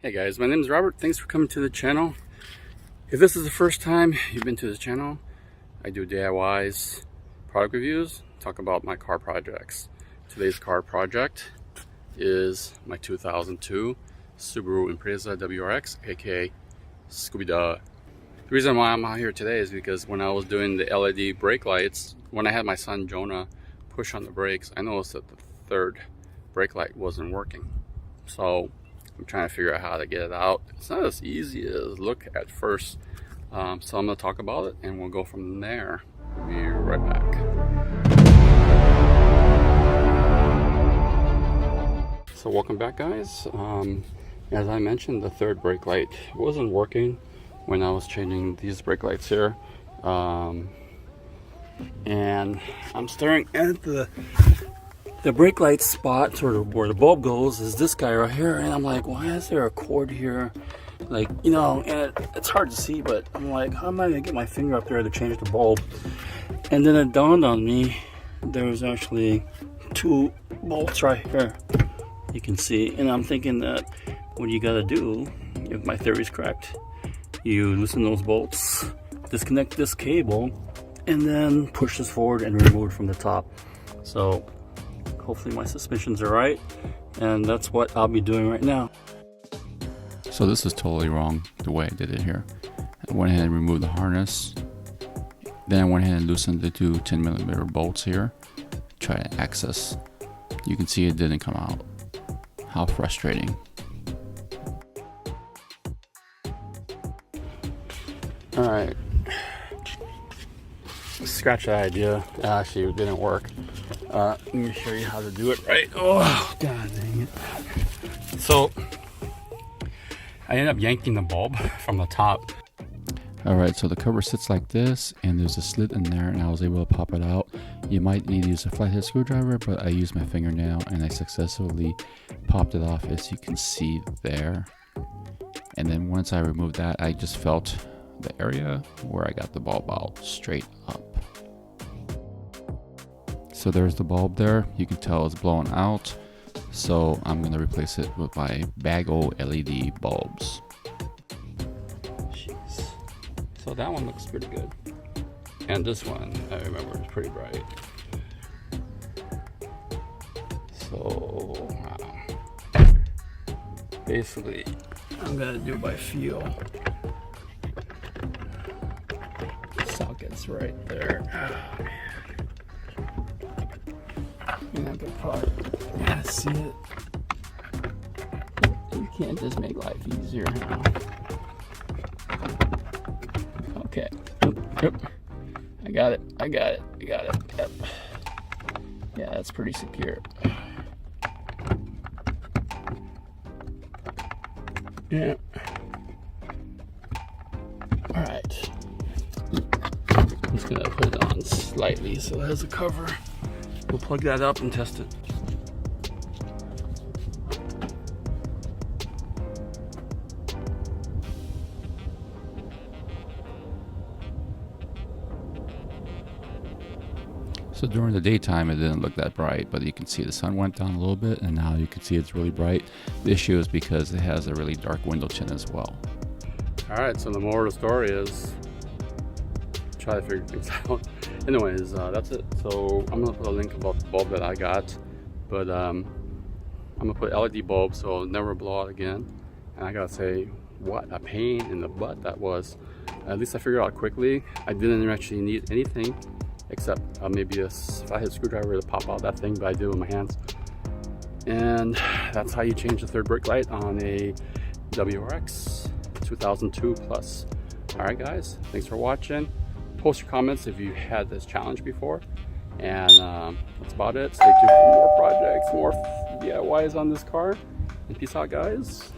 Hey guys, my name is Robert. Thanks for coming to the channel. If this is the first time you've been to this channel, I do DIYs, product reviews, talk about my car projects. Today's car project is my 2002 Subaru Impreza WRX, aka Scooby-Doo. The reason why I'm out here today is because when I was doing the LED brake lights, when I had my son Jonah push on the brakes, I noticed that the third brake light wasn't working. So I'm trying to figure out how to get it out. It's not as easy as look at first. So I'm going to talk about it and we'll go from there. We'll be right back. So welcome back, guys. As I mentioned, the third brake light wasn't working when I was changing these brake lights here. And I'm staring at the brake light spot, sort of where the bulb goes, is this guy right here, and I'm like, why is there a cord here? Like, you know, and it's hard to see, but I'm like, how am I gonna get my finger up there to change the bulb? And then it dawned on me, there's actually two bolts right here, you can see, and I'm thinking that what you gotta do, if my theory is correct, you loosen those bolts, disconnect this cable, and then push this forward and remove it from the top. So hopefully my suspicions are right, and that's what I'll be doing right now. So this is totally wrong the way I did it here. I went ahead and removed the harness, then I went ahead and loosened the two 10mm bolts here, try to access. You can see it didn't come out. How frustrating. Alright, scratch that idea. Actually, it didn't work. Let me show you how to do it right. Oh, god dang it. So, I ended up yanking the bulb from the top. Alright, so the cover sits like this, and there's a slit in there, and I was able to pop it out. You might need to use a flathead screwdriver, but I used my fingernail, and I successfully popped it off, as you can see there. And then once I removed that, I just felt the area where I got the bulb out straight up. So there's the bulb there. You can tell it's blown out. So I'm going to replace it with my bag o' LED bulbs. Jeez. So that one looks pretty good. And this one, I remember, is pretty bright. So basically, I'm going to do by feel. Sockets right there. Oh, man. And I could probably see it. You can't just make life easier, huh? Okay. Yep. I got it. Yep. Yeah, that's pretty secure. Yeah. Alright. I'm just gonna put it on slightly so it has a cover. We'll plug that up and test it. So during the daytime it didn't look that bright, but you can see the sun went down a little bit, and now you can see it's really bright. The issue is because it has a really dark window tint as well. Alright, so the moral of the story is try to figure things out. Anyways, that's it. So I'm gonna put a link about the bulb that I got, but I'm gonna put LED bulbs so it'll never blow out again. And I gotta say, what a pain in the butt that was. At least I figured out quickly. I didn't actually need anything except maybe a flathead screwdriver to pop out that thing, but I did it with my hands. And that's how you change the third brake light on a WRX 2002 plus. All right, guys, thanks for watching. Post your comments if you had this challenge before, and that's about it. Stay tuned for more projects, more DIYs on this car, and peace out, guys.